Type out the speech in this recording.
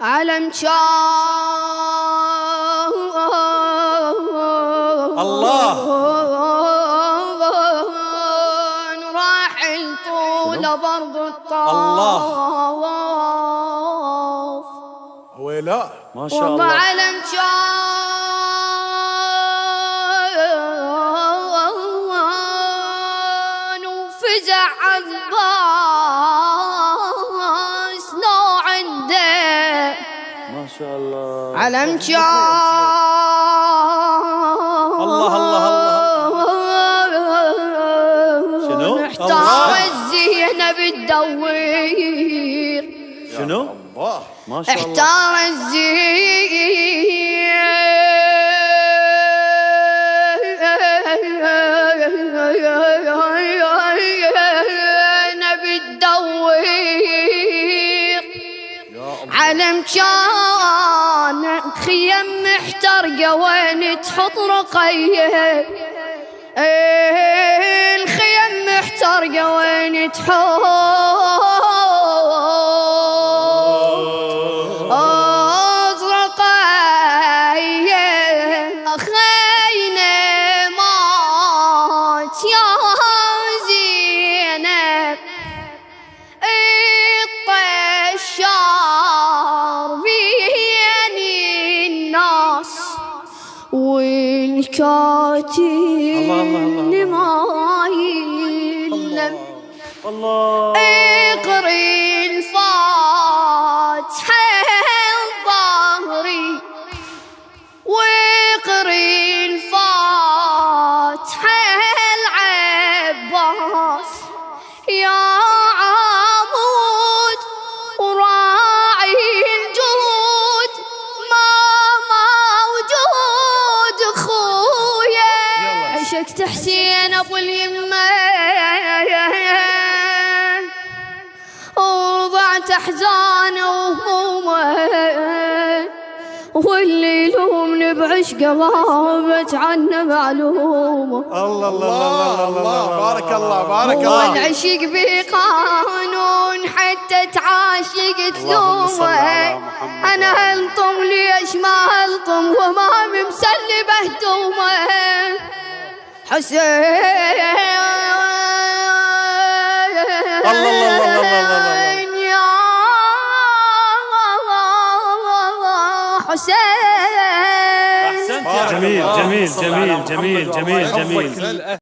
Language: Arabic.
علم شان الله راح طول برض الطواف ويلا ما شاء والله الله. علم شان وفزع عباس لو عنده ما شاء الله. علم شان الله الله شنو؟ احتار الزينب تدور شنو؟ الله ما شاء الله. احتار الزينب تدور علم كان خيم محترقة وين تحط رقية الخيم محترقة وين تحط رقية أخينا مات يا زينب الطشار بين الناس والكاتب ما يلم الله. اقري الفاتحة الظهري واقري الفاتحة العباس يا عمود وراعي الجود ما موجود اخويا عشقت حسين ابو اليمه وضعت احزانه وهمومه واللي يلومني بعشقه غابت عنه معلومه الله الله الله بارك الله بارك هو الله. العشق بقانون حتى تعاشق تلومه انا هلطم ليش ما هلطم وما مسلبه هدومه حسين يا حسين أحسنت يا جميل عبد الله. جميل صل على جميل محمد جميل وعلى جميل محمد. جميل.